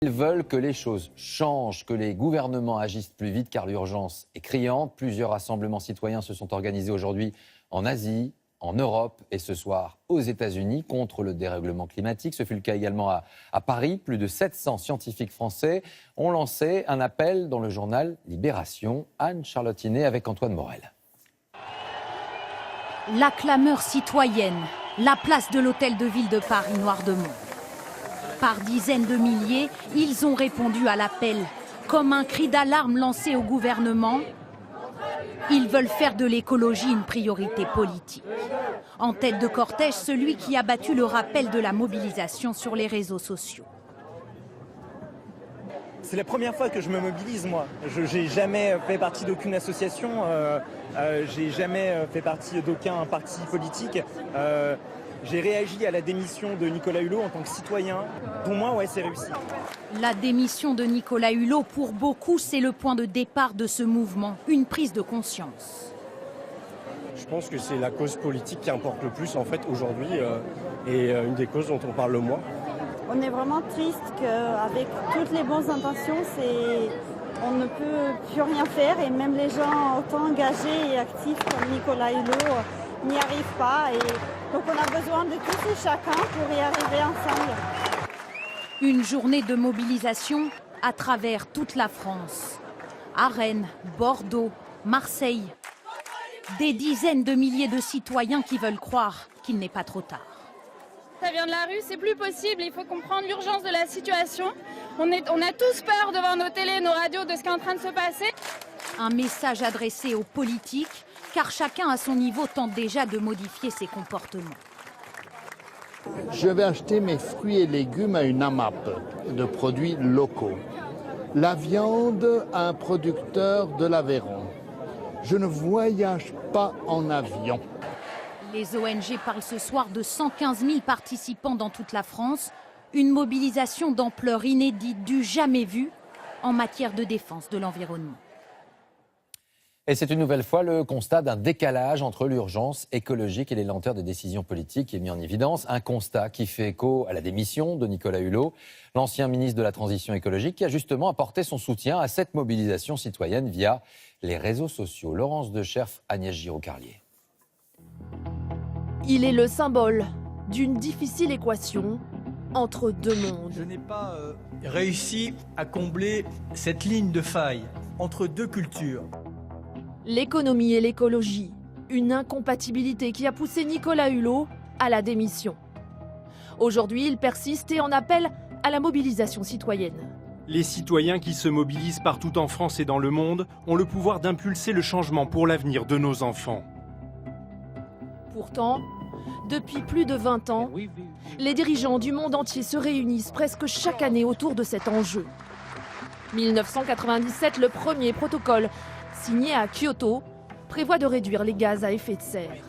Ils veulent que les choses changent, que les gouvernements agissent plus vite car l'urgence est criante. Plusieurs rassemblements citoyens se sont organisés aujourd'hui en Asie, en Europe et ce soir aux États-Unis contre le dérèglement climatique. Ce fut le cas également à Paris. Plus de 700 scientifiques français ont lancé un appel dans le journal Libération. Anne-Charlotte Inet avec Antoine Morel. La clameur citoyenne, la place de l'hôtel de ville de Paris Noir-de-Mont. Par dizaines de milliers, ils ont répondu à l'appel, comme un cri d'alarme lancé au gouvernement. Ils veulent faire de l'écologie une priorité politique. En tête de cortège, celui qui a battu le rappel de la mobilisation sur les réseaux sociaux. C'est la première fois que je me mobilise, moi. Je n'ai jamais fait partie d'aucune association, j'ai jamais fait partie d'aucun parti politique. J'ai réagi à la démission de Nicolas Hulot en tant que citoyen. Pour moi, ouais, c'est réussi. La démission de Nicolas Hulot, pour beaucoup, c'est le point de départ de ce mouvement, une prise de conscience. Je pense que c'est la cause politique qui importe le plus en fait aujourd'hui et une des causes dont on parle le moins. On est vraiment triste qu'avec toutes les bonnes intentions, on ne peut plus rien faire et même les gens autant engagés et actifs comme Nicolas Hulot n'y arrivent pas. Et donc on a besoin de tous et chacun pour y arriver ensemble. Une journée de mobilisation à travers toute la France. À Rennes, Bordeaux, Marseille. Des dizaines de milliers de citoyens qui veulent croire qu'il n'est pas trop tard. Ça vient de la rue, c'est plus possible, il faut comprendre l'urgence de la situation. On a tous peur devant nos télés, nos radios de ce qui est en train de se passer. Un message adressé aux politiques, car chacun à son niveau tente déjà de modifier ses comportements. Je vais acheter mes fruits et légumes à une AMAP de produits locaux. La viande à un producteur de l'Aveyron. Je ne voyage pas en avion. Les ONG parlent ce soir de 115 000 participants dans toute la France. Une mobilisation d'ampleur inédite du jamais vu en matière de défense de l'environnement. Et c'est une nouvelle fois le constat d'un décalage entre l'urgence écologique et les lenteurs des décisions politiques qui est mis en évidence. Un constat qui fait écho à la démission de Nicolas Hulot, l'ancien ministre de la Transition écologique, qui a justement apporté son soutien à cette mobilisation citoyenne via les réseaux sociaux. Laurence Decherf, Agnès Giraud-Carlier. Il est le symbole d'une difficile équation entre deux mondes. Je n'ai pas réussi à combler cette ligne de faille entre deux cultures. L'économie et l'écologie, une incompatibilité qui a poussé Nicolas Hulot à la démission. Aujourd'hui, il persiste et en appelle à la mobilisation citoyenne. Les citoyens qui se mobilisent partout en France et dans le monde ont le pouvoir d'impulser le changement pour l'avenir de nos enfants. Pourtant, depuis plus de 20 ans, les dirigeants du monde entier se réunissent presque chaque année autour de cet enjeu. 1997, le premier protocole, signé à Kyoto, prévoit de réduire les gaz à effet de serre.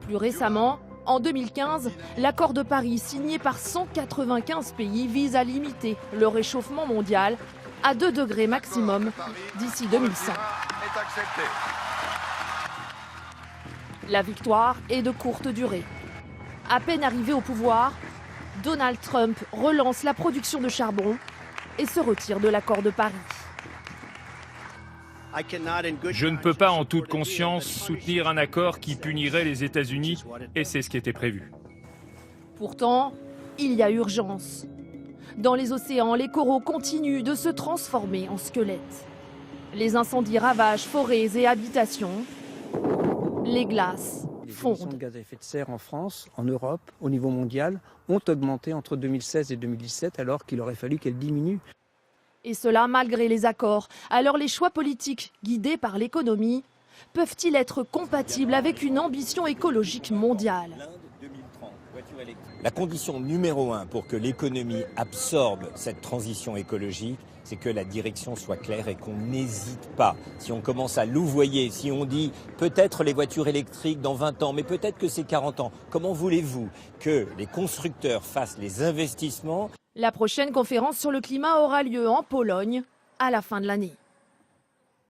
Plus récemment, en 2015, l'accord de Paris, signé par 195 pays, vise à limiter le réchauffement mondial à 2 degrés maximum d'ici 2100. La victoire est de courte durée. À peine arrivé au pouvoir, Donald Trump relance la production de charbon et se retire de l'accord de Paris. Je ne peux pas en toute conscience soutenir un accord qui punirait les États-Unis, et c'est ce qui était prévu. Pourtant, il y a urgence. Dans les océans, les coraux continuent de se transformer en squelettes. Les incendies ravagent forêts et habitations. Les glaces fondent. Les émissions de gaz à effet de serre en France, en Europe, au niveau mondial, ont augmenté entre 2016 et 2017 alors qu'il aurait fallu qu'elles diminuent. Et cela malgré les accords. Alors les choix politiques, guidés par l'économie, peuvent-ils être compatibles avec une ambition écologique mondiale ? La condition numéro 1 pour que l'économie absorbe cette transition écologique, c'est que la direction soit claire et qu'on n'hésite pas. Si on commence à louvoyer, si on dit peut-être les voitures électriques dans 20 ans, mais peut-être que c'est 40 ans, comment voulez-vous que les constructeurs fassent les investissements ? La prochaine conférence sur le climat aura lieu en Pologne à la fin de l'année.